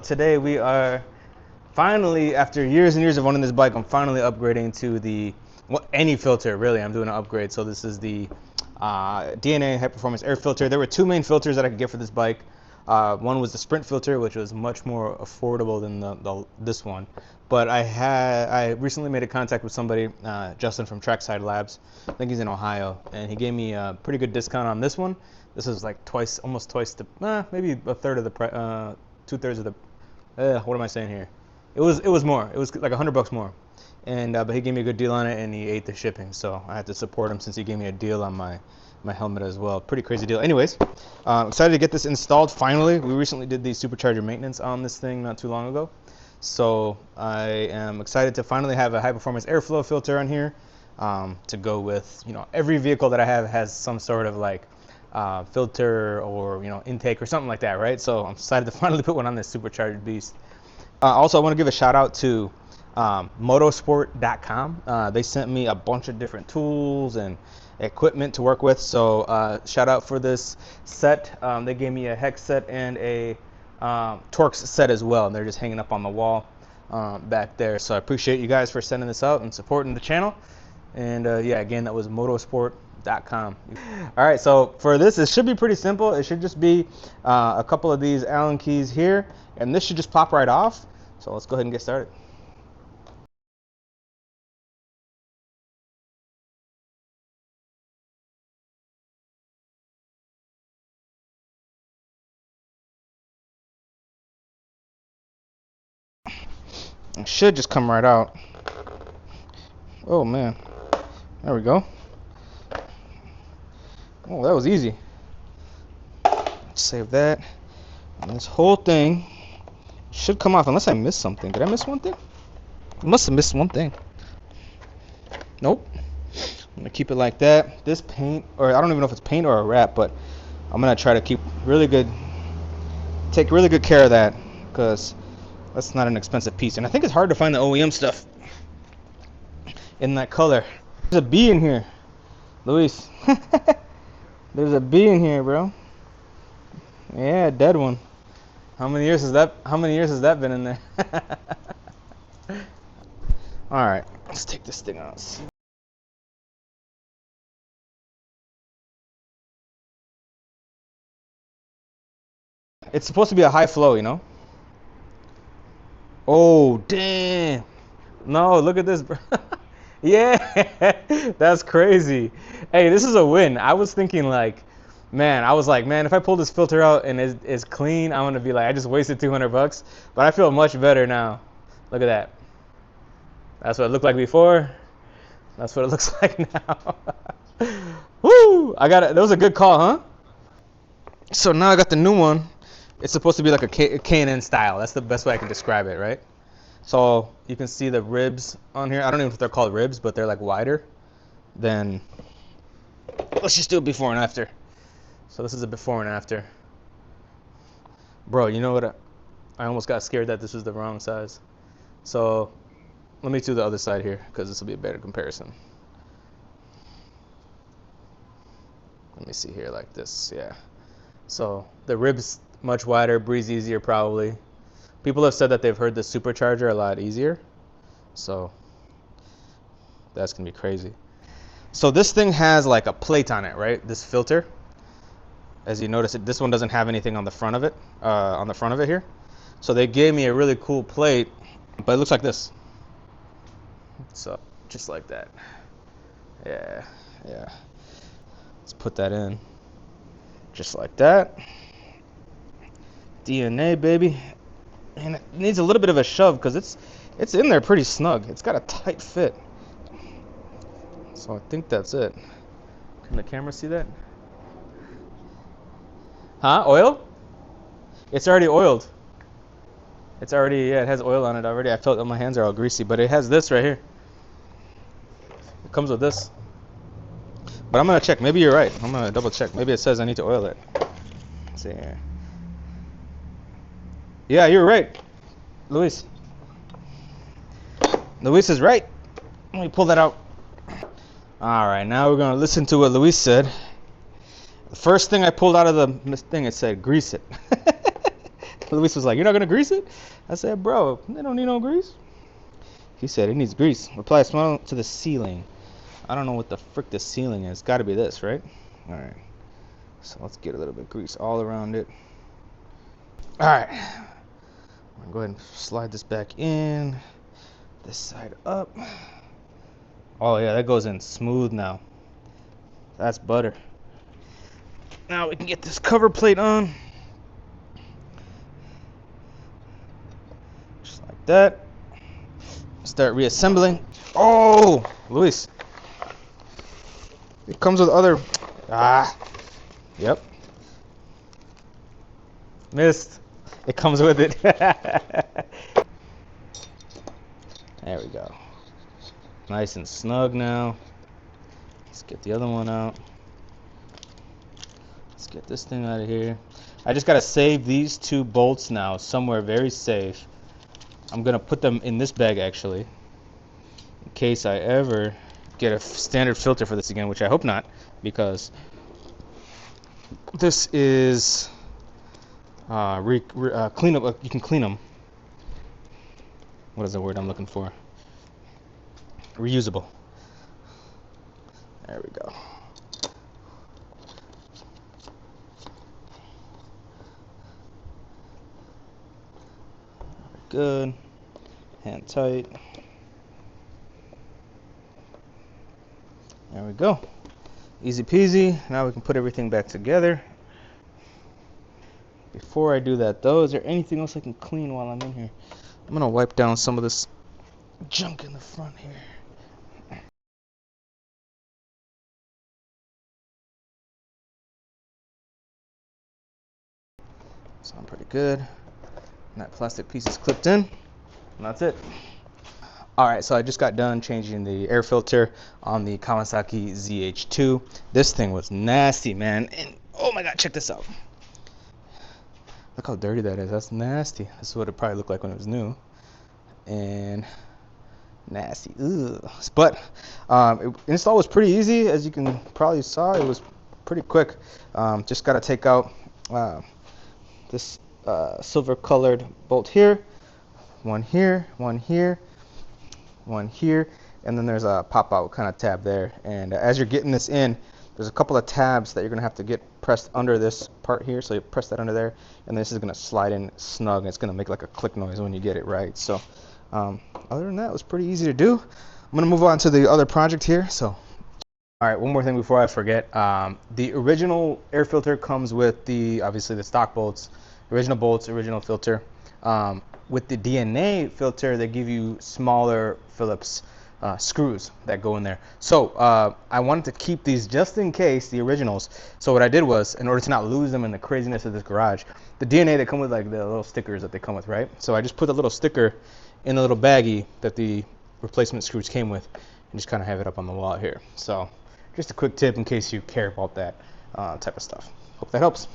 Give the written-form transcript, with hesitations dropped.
Today we are finally, after years and years of owning this bike, I'm finally upgrading to the any filter. Really, I'm doing an upgrade. So this is the DNA high performance air filter. There were two main filters that I could get for this bike. One was the Sprint filter, which was much more affordable than this one. But I recently made a contact with somebody, Justin from Trackside Labs. I think he's in Ohio, and he gave me a pretty good discount on this one. This is like almost twice the, maybe a third of the price, 2/3 of the. What am I saying here? It was more. It was like $100 more, and but he gave me a good deal on it, and he ate the shipping. So I had to support him since he gave me a deal on my helmet as well. Pretty crazy deal. Anyways, excited to get this installed finally. We recently did the supercharger maintenance on this thing not too long ago, so I am excited to finally have a high performance airflow filter on here to go with, every vehicle that I have has some sort of like filter or intake or something like that, right? So I'm excited to finally put one on this supercharged beast. Also, I want to give a shout out to motorsport.com. They sent me a bunch of different tools and equipment to work with, so shout out for this set. They gave me a hex set and a Torx set as well, and they're just hanging up on the wall back there. So I appreciate you guys for sending this out and supporting the channel. And yeah, again, that was motorsport.com. All right, so for this, it should be pretty simple. It should just be a couple of these Allen keys here, and this should just pop right off. So let's go ahead and get started. It should just come right out. Oh man, there we go. Oh, that was easy. Save that. And this whole thing should come off unless I missed something. Did I miss one thing? I must have missed one thing. Nope. I'm gonna keep it like that. This paint, or I don't even know if it's paint or a wrap, but I'm gonna try to take really good care of that, because that's not an expensive piece. And I think it's hard to find the OEM stuff in that color. There's a bee in here, Luis. There's a bee in here, bro. Yeah, dead one. How many years has that been in there? All right, let's take this thing out. It's supposed to be a high flow, Oh, damn. No, look at this, bro. Yeah, that's crazy. Hey, this is a win. I was thinking man, if I pull this filter out and it's clean, I'm gonna be like, I just wasted $200. But I feel much better now. Look at that. That's what it looked like before. That's what it looks like now. Woo! That was a good call, huh? So now I got the new one. It's supposed to be like a K&N style. That's the best way I can describe it, right? So you can see the ribs on here. I don't even know if they're called ribs, but they're like wider than. Let's just do it before and after. So this is a before and after. Bro, you know what? I almost got scared that this was the wrong size. So let me do the other side here, because this will be a better comparison. Let me see here like this. Yeah. So the ribs much wider, breathes easier probably. People have said that they've heard the supercharger a lot easier. So that's gonna be crazy. So this thing has like a plate on it, right? This filter. As you notice, this one doesn't have anything on the front of it, here. So they gave me a really cool plate, but it looks like this. So just like that. Yeah. Let's put that in. Just like that. DNA, baby. And it needs a little bit of a shove because it's in there pretty snug. It's got a tight fit. So I think that's it. Can the camera see that? Huh? Oil? It's already oiled. It has oil on it already. I felt that my hands are all greasy, but it has this right here. It comes with this. But I'm gonna check. Maybe you're right. I'm gonna double check. Maybe it says I need to oil it. Let's see here. Yeah, you're right, Luis. Luis is right. Let me pull that out. All right, now we're gonna listen to what Luis said. The first thing I pulled out of the thing, it said grease it. Luis was like, "You're not gonna grease it?" I said, "Bro, they don't need no grease." He said it needs grease. Apply a small to the ceiling. I don't know what the frick the ceiling is. Got to be this, right? All right. So let's get a little bit of grease all around it. All right. I'm gonna go ahead and slide this back in. This side up. Oh yeah, that goes in smooth now. That's butter. Now we can get this cover plate on. Just like that. Start reassembling. Oh, Luis. It comes with other... Yep. Missed. It comes with it. There we go. Nice and snug now. Let's get the other one out. Let's get this thing out of here. I just gotta save these 2 bolts now somewhere very safe. I'm gonna put them in this bag actually, in case I ever get a standard filter for this again, which I hope not, because this is clean up. You can clean them. What is the word I'm looking for? Reusable. There we go. Good. Hand tight. There we go. Easy peasy. Now we can put everything back together. Before I do that though, is there anything else I can clean while I'm in here? I'm gonna wipe down some of this junk in the front here. Sound pretty good. And that plastic piece is clipped in. And that's it. Alright, so I just got done changing the air filter on the Kawasaki ZH2. This thing was nasty, man. And oh my god, check this out. Look how dirty that is. That's nasty. This is what it probably looked like when it was new. And nasty. Ugh. But install was pretty easy. As you can probably saw, it was pretty quick. Just got to take out this silver colored bolt here. One here, one here, one here, and then there's a pop-out kind of tab there. And as you're getting this in, there's a couple of tabs that you're gonna have to get pressed under this part here. So you press that under there, and this is gonna slide in snug. And it's gonna make like a click noise when you get it right. So other than that, it was pretty easy to do. I'm gonna move on to the other project here. So all right, one more thing before I forget. The original air filter comes with obviously the stock bolts, original bolts, original filter. With the DNA filter, they give you smaller Phillips screws that go in there. So I wanted to keep these just in case, the originals. So what I did was, in order to not lose them in the craziness of this garage, the DNA, they come with like the little stickers that they come with, right? So I just put a little sticker in a little baggie that the replacement screws came with, and just kind of have it up on the wall here. So just a quick tip in case you care about that type of stuff. Hope that helps.